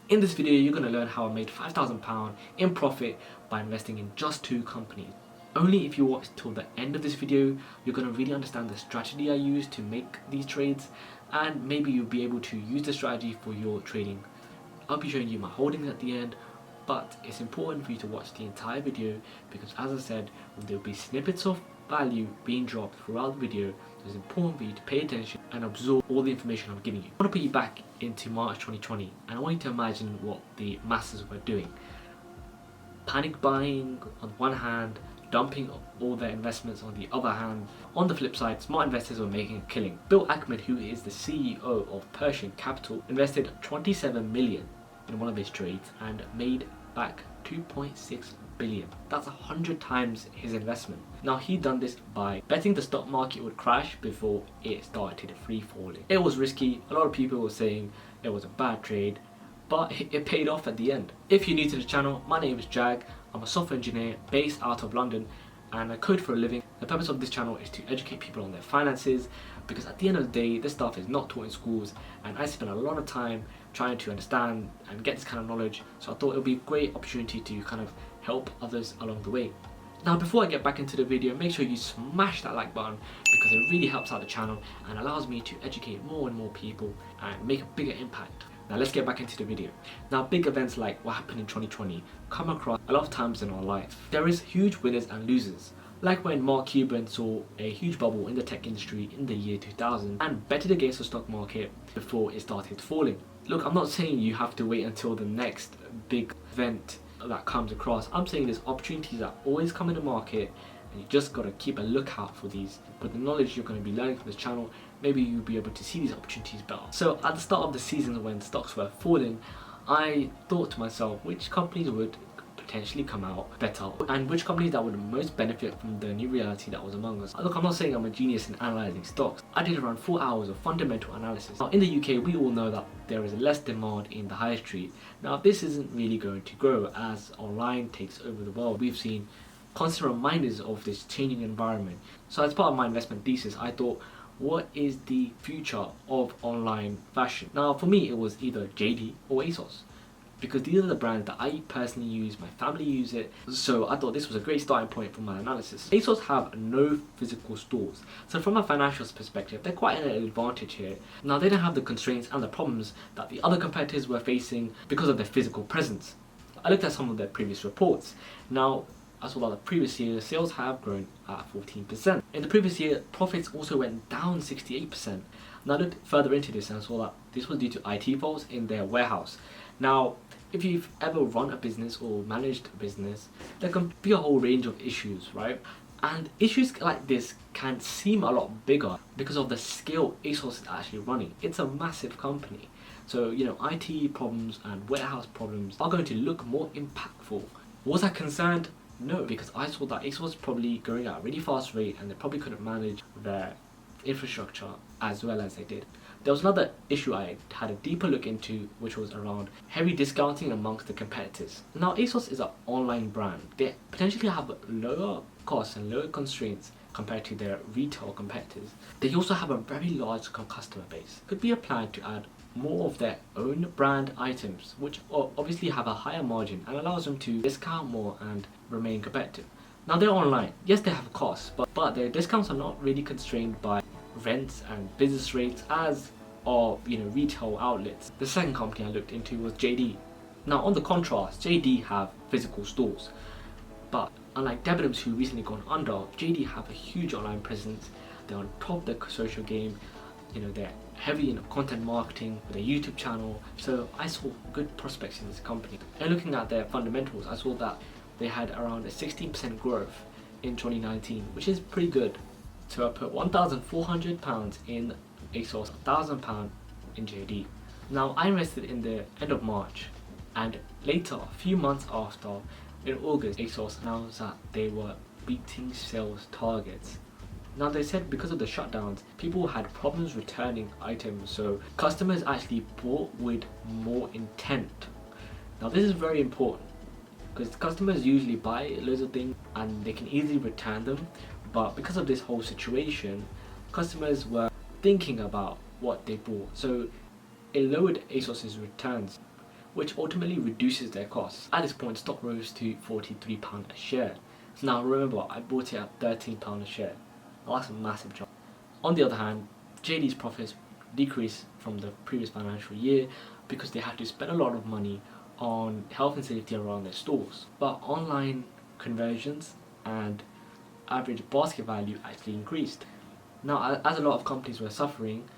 In this video, you're going to learn how I made £5,000 in profit by investing in just 2 companies. Only if you watch till the end of this video, you're going to really understand the strategy I used to make these trades, and maybe you'll be able to use the strategy for your trading. I'll be showing you my holdings at the end, but it's important for you to watch the entire video because, as I said, there'll be snippets of value being dropped throughout the video. So it's important for you to pay attention and absorb all the information I'm giving you. I want to put you back into March 2020 and I want you to imagine what the masses were doing. Panic buying on one hand, dumping all their investments on the other hand. On the flip side, smart investors were making a killing. Bill Ackman, who is the CEO of Pershing Capital, invested 27 million in one of his trades and made back 2.6 billion. That's 100 times his investment. Now, he done this by betting the stock market would crash before it started free falling. It was risky. A lot of people were saying it was a bad trade, but it paid off at the end. If you're new to the channel, my name is Jag. I'm a software engineer based out of London and I code for a living. The purpose of this channel is to educate people on their finances, because at the end of the day, this stuff is not taught in schools and I spend a lot of time trying to understand and get this kind of knowledge. So I thought it would be a great opportunity to kind of help others along the way. Now, before I get back into the video, make sure you smash that like button because it really helps out the channel and allows me to educate more and more people and make a bigger impact. Now let's get back into the video. Now, big events like what happened in 2020 come across a lot of times in our life. There is huge winners and losers. Like when Mark Cuban saw a huge bubble in the tech industry in the year 2000 and betted against the stock market before it started falling. Look, I'm not saying you have to wait until the next big event that comes across. I'm saying there's opportunities that always come in the market and you just got to keep a lookout for these. With the knowledge you're going to be learning from this channel, maybe you'll be able to see these opportunities better. So at the start of the season when stocks were falling, I thought to myself which companies would potentially come out better and which companies that would most benefit from the new reality that was among us. Look, I'm not saying I'm a genius in analysing stocks. I did around 4 hours of fundamental analysis. Now, in the UK, we all know that there is less demand in the high street. Now, this isn't really going to grow as online takes over the world. We've seen constant reminders of this changing environment. So as part of my investment thesis, I thought, what is the future of online fashion? Now, for me, it was either JD or ASOS, because these are the brands that I personally use, my family use it, so I thought this was a great starting point for my analysis. ASOS have no physical stores, so from a financial perspective, they're quite at an advantage here. Now, they don't have the constraints and the problems that the other competitors were facing because of their physical presence. I looked at some of their previous reports. Now, I saw that the previous year, sales have grown at 14%. In the previous year, profits also went down 68%. And I looked further into this and I saw that this was due to IT faults in their warehouse. Now, if you've ever run a business or managed a business, there can be a whole range of issues, right? And issues like this can seem a lot bigger because of the scale ASOS is actually running. It's a massive company. So, IT problems and warehouse problems are going to look more impactful. Was I concerned? No, because I saw that ASOS was probably going at a really fast rate and they probably couldn't manage their infrastructure as well as they did. There was another issue I had a deeper look into, which was around heavy discounting amongst the competitors. Now, ASOS is an online brand. They potentially have lower costs and lower constraints compared to their retail competitors. They also have a very large customer base. Could be a plan to add more of their own brand items, which obviously have a higher margin and allows them to discount more and remain competitive. Now, they're online. Yes, they have costs, but their discounts are not really constrained by rents and business rates as are retail outlets. The second company I looked into was JD. Now, on the contrast, JD have physical stores, but unlike Debenhams, who recently gone under, JD have a huge online presence. They're on top of the social game. They're heavy in content marketing with their YouTube channel. So I saw good prospects in this company. And looking at their fundamentals, I saw that they had around a 16% growth in 2019, which is pretty good. So I put £1,400 in ASOS, £1,000 in JD. Now, I invested in the end of March, and later, a few months after, in August, ASOS announced that they were beating sales targets. Now, they said because of the shutdowns, people had problems returning items, so customers actually bought with more intent. Now, this is very important because customers usually buy loads of things and they can easily return them, but because of this whole situation, customers were thinking about what they bought, so it lowered ASOS's returns. which ultimately reduces their costs. At this point, stock rose to £43 a share. Now remember, I bought it at £13 a share. Now that's a massive jump. On the other hand, JD's profits decreased from the previous financial year because they had to spend a lot of money on health and safety around their stores. But online conversions and average basket value actually increased. Now, as a lot of companies were suffering,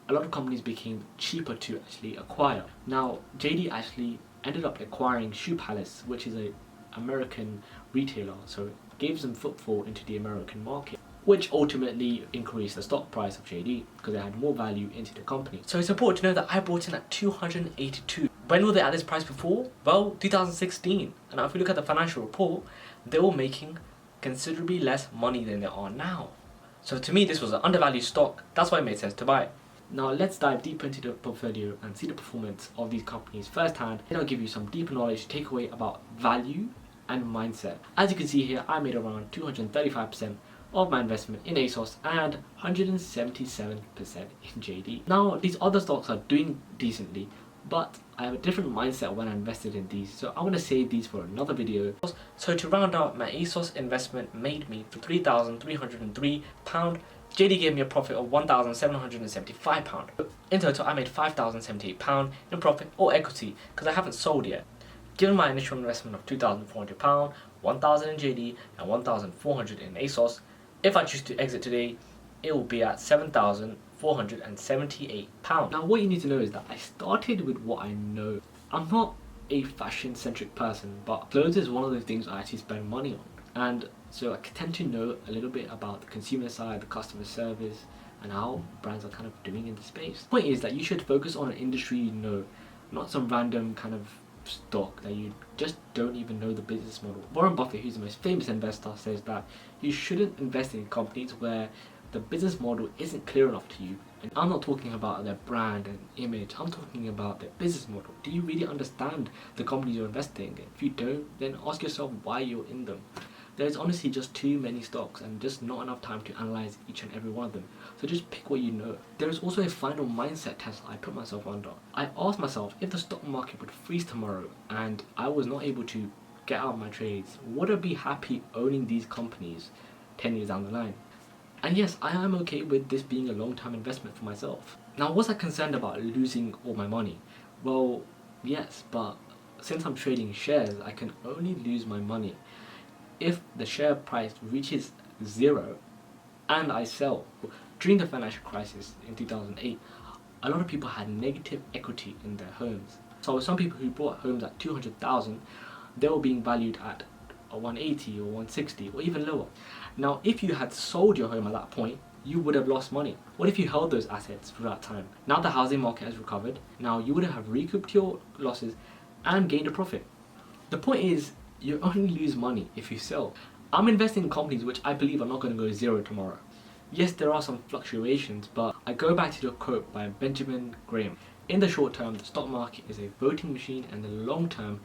a lot of companies became cheaper to actually acquire. Now, JD actually ended up acquiring Shoe Palace, which is an American retailer, so it gave them footfall into the American market, which ultimately increased the stock price of JD because they had more value into the company. So it's important to know that I bought in at 282. When were they at this price before? Well, 2016. And if you look at the financial report, they were making considerably less money than they are now. So to me, this was an undervalued stock. That's why it made sense to buy it. Now let's dive deeper into the portfolio and see the performance of these companies firsthand. Then I'll give you some deeper knowledge to take away about value and mindset. As you can see here, I made around 235% of my investment in ASOS and 177% in JD. Now these other stocks are doing decently, but I have a different mindset when I invested in these, so I'm going to save these for another video. So to round out, my ASOS investment made me £3,303. JD gave me a profit of £1,775. In total, I made £5,078 in profit or equity because I haven't sold yet. Given my initial investment of £2,400, £1,000 in JD and £1,400 in ASOS, if I choose to exit today, it will be at £7,478. Now what you need to know is that I started with what I know. I'm not a fashion centric person, but clothes is one of the things I actually spend money on. And so I tend to know a little bit about the consumer side, the customer service, and how brands are kind of doing in the space. The point is that you should focus on an industry you know, not some random kind of stock that you just don't even know the business model. Warren Buffett, who's the most famous investor, says that you shouldn't invest in companies where the business model isn't clear enough to you. And I'm not talking about their brand and image, I'm talking about their business model. Do you really understand the companies you're investing in? If you don't, then ask yourself why you're in them. There's honestly just too many stocks and just not enough time to analyze each and every one of them. So just pick what you know. There is also a final mindset test I put myself under. I asked myself, if the stock market would freeze tomorrow and I was not able to get out of my trades, would I be happy owning these companies 10 years down the line? And yes, I am okay with this being a long-term investment for myself. Now, was I concerned about losing all my money? Well, yes, but since I'm trading shares, I can only lose my money if the share price reaches zero and I sell. During the financial crisis in 2008, a lot of people had negative equity in their homes. So some people who bought homes at 200,000, they were being valued at 180 or 160 or even lower. Now, if you had sold your home at that point, you would have lost money. What if you held those assets for that time? Now the housing market has recovered. Now you would have recouped your losses and gained a profit. The point is, you only lose money if you sell. I'm investing in companies which I believe are not going to go zero tomorrow. Yes, there are some fluctuations, but I go back to the quote by Benjamin Graham. In the short term, the stock market is a voting machine, and in the long term,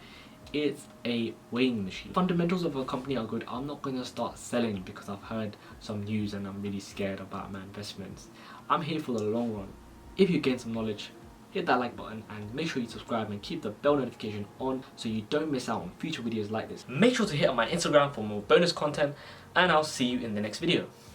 it's a weighing machine. Fundamentals of a company are good. I'm not going to start selling because I've heard some news and I'm really scared about my investments. I'm here for the long run. If you gain some knowledge, hit that like button and make sure you subscribe and keep the bell notification on so you don't miss out on future videos like this. Make sure to hit on my Instagram for more bonus content, and I'll see you in the next video.